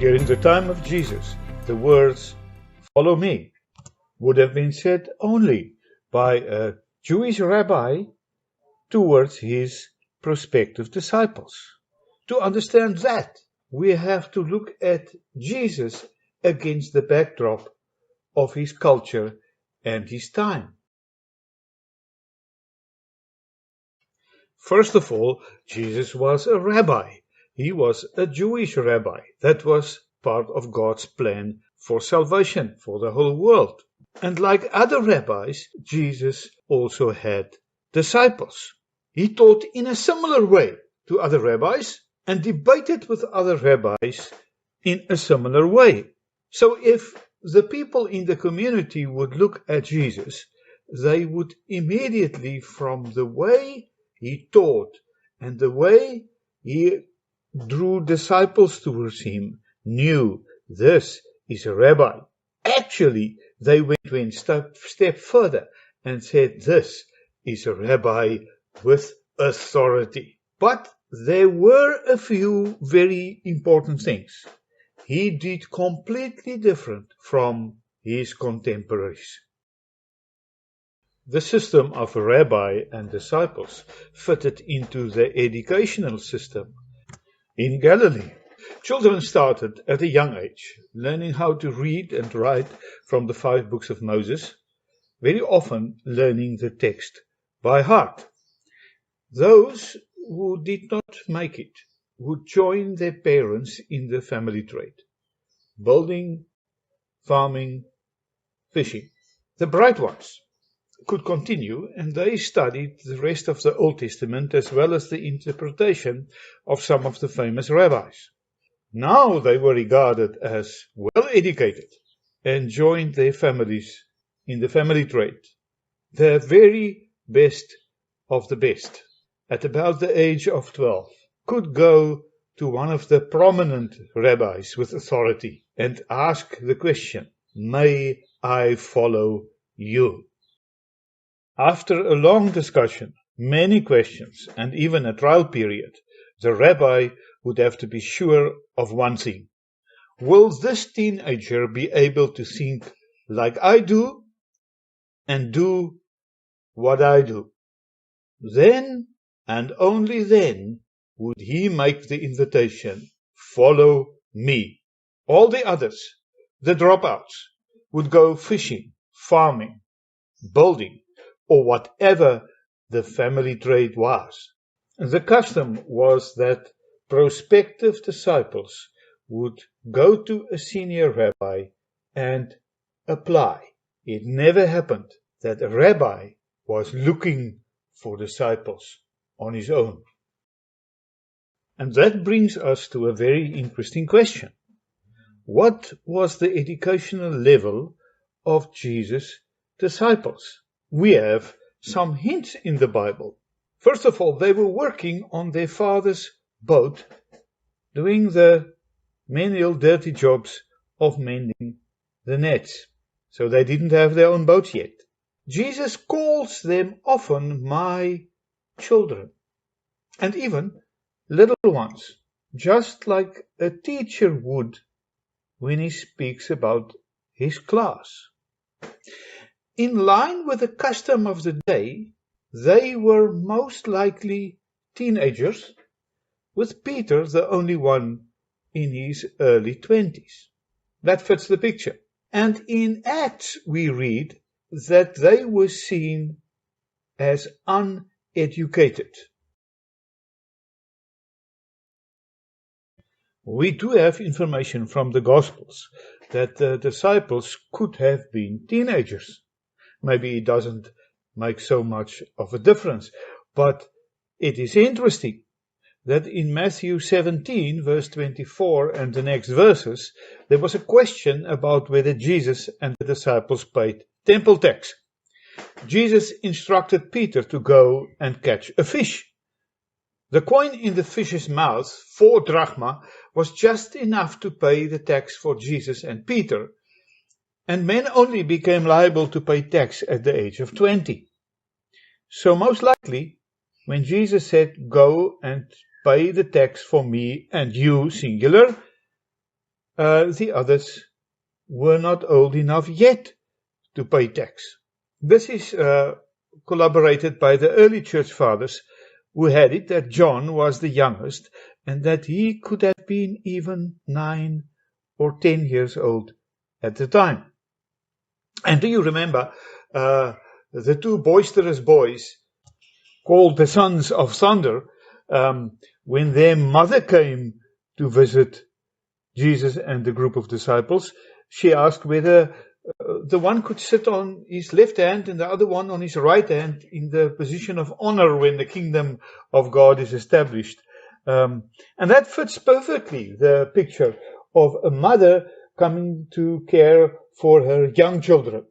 During the time of Jesus, the words, "Follow me," would have been said only by a Jewish rabbi towards his prospective disciples. To understand that, we have to look at Jesus against the backdrop of his culture and his time. First of all, Jesus was a rabbi. He was a Jewish rabbi. That was part of God's plan for salvation for the whole world. And like other rabbis, Jesus also had disciples. He taught in a similar way to other rabbis and debated with other rabbis in a similar way. So if the people in the community would look at Jesus, they would immediately, from the way he taught and the way he drew disciples towards him, knew this is a rabbi. Actually, they went one step further and said this is a rabbi with authority. But there were a few very important things he did completely different from his contemporaries. The system of a rabbi and disciples fitted into the educational system. In Galilee, children started at a young age, learning how to read and write from the 5 books of Moses, very often learning the text by heart. Those who did not make it would join their parents in the family trade, building, farming, fishing. The bright ones could continue, and they studied the rest of the Old Testament as well as the interpretation of some of the famous rabbis. Now they were regarded as well educated and joined their families in the family trade. The very best of the best, at about the age of 12, could go to one of the prominent rabbis with authority and ask the question, "May I follow you?" After a long discussion, many questions, and even a trial period, the rabbi would have to be sure of one thing. Will this teenager be able to think like I do and do what I do? Then, and only then, would he make the invitation, "Follow me." All the others, the dropouts, would go fishing, farming, building, or whatever the family trade was. The custom was that prospective disciples would go to a senior rabbi and apply. It never happened that a rabbi was looking for disciples on his own. And that brings us to a very interesting question. What was the educational level of Jesus' disciples? We have some hints in the Bible. First of all, they were working on their father's boat, doing the menial dirty jobs of mending the nets. So they didn't have their own boats yet. Jesus calls them often "my children," and even little ones, just like a teacher would when he speaks about his class. In line with the custom of the day, they were most likely teenagers, with Peter the only one in his early 20s. That fits the picture. And in Acts we read that they were seen as uneducated. We do have information from the Gospels that the disciples could have been teenagers. Maybe it doesn't make so much of a difference, but it is interesting that in Matthew 17, verse 24 and the next verses, there was a question about whether Jesus and the disciples paid temple tax. Jesus instructed Peter to go and catch a fish. The coin in the fish's mouth, 4 drachma, was just enough to pay the tax for Jesus and Peter, and men only became liable to pay tax at the age of 20. So most likely, when Jesus said, "Go and pay the tax for me and you," singular, The others were not old enough yet to pay tax. This is corroborated by the early church fathers, who had it that John was the youngest and that he could have been even 9 or 10 years old at the time. And do you remember the two boisterous boys called the Sons of Thunder, when their mother came to visit Jesus and the group of disciples? She asked whether the one could sit on his left hand and the other one on his right hand in the position of honor when the kingdom of God is established. And that fits perfectly the picture of a mother coming to care for her young children.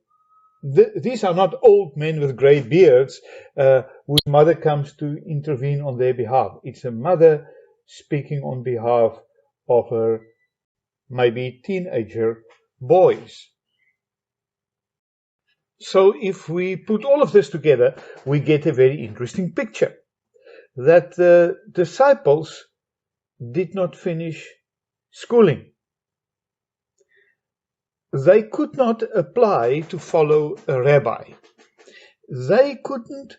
These are not old men with grey beards whose mother comes to intervene on their behalf. It's a mother speaking on behalf of her maybe teenager boys. So if we put all of this together, we get a very interesting picture that the disciples did not finish schooling. They could not apply to follow a rabbi. They couldn't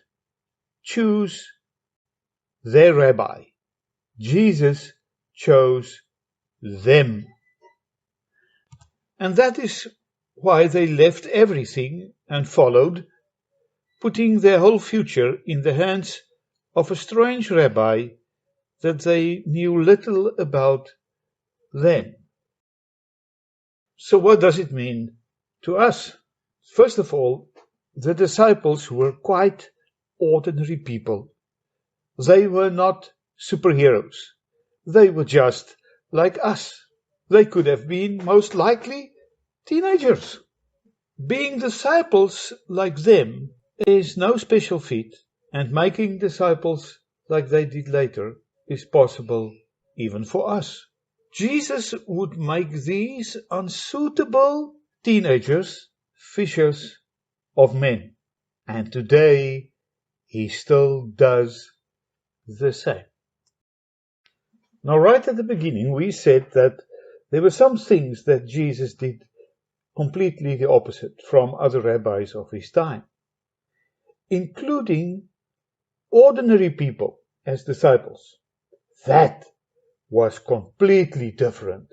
choose their rabbi. Jesus chose them. And that is why they left everything and followed, putting their whole future in the hands of a strange rabbi that they knew little about then. So what does it mean to us? First of all, the disciples were quite ordinary people. They were not superheroes. They were just like us. They could have been, most likely, teenagers. Being disciples like them is no special feat, and making disciples like they did later is possible even for us. Jesus would make these unsuitable teenagers fishers of men, and today he still does the same. Now, right at the beginning, we said that there were some things that Jesus did completely the opposite from other rabbis of his time, including ordinary people as disciples. That was completely different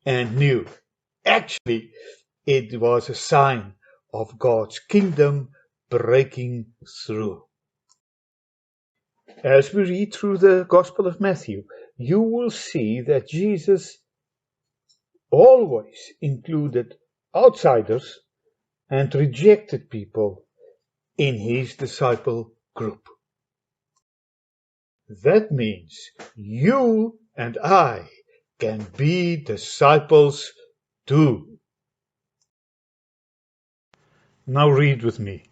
and new. Actually, it was a sign of God's kingdom breaking through. As we read through the Gospel of Matthew, you will see that Jesus always included outsiders and rejected people in his disciple group. That means you and I can be disciples too. Now read with me.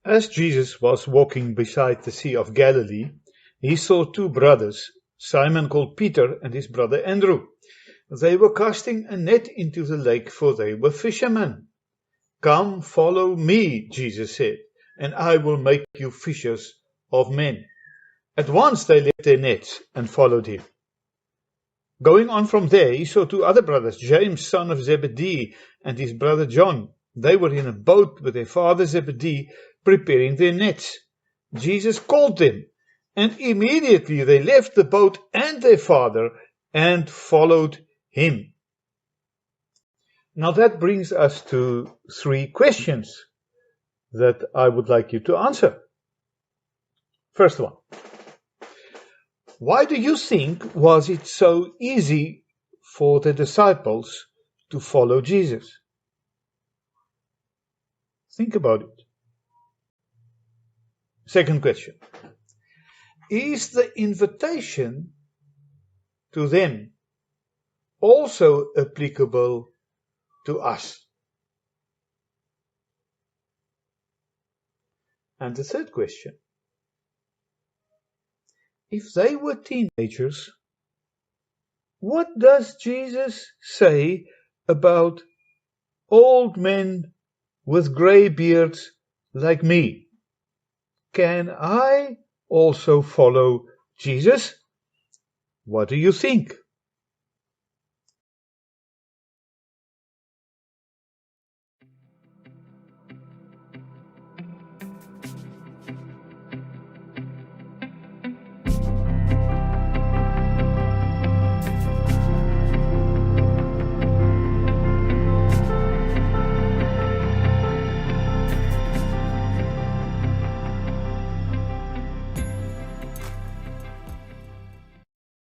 As Jesus was walking beside the Sea of Galilee, he saw two brothers, Simon called Peter and his brother Andrew. They were casting a net into the lake, for they were fishermen. "Come, follow me," Jesus said, "and I will make you fishers of men." At once they left their nets and followed him. Going on from there, he saw two other brothers, James, son of Zebedee, and his brother John. They were in a boat with their father Zebedee, preparing their nets. Jesus called them, and immediately they left the boat and their father and followed him. Now that brings us to 3 questions that I would like you to answer. First one. Why do you think was it so easy for the disciples to follow Jesus? Think about it. Second question. Is the invitation to them also applicable to us? And the third question. If they were teenagers, what does Jesus say about old men with grey beards like me? Can I also follow Jesus? What do you think?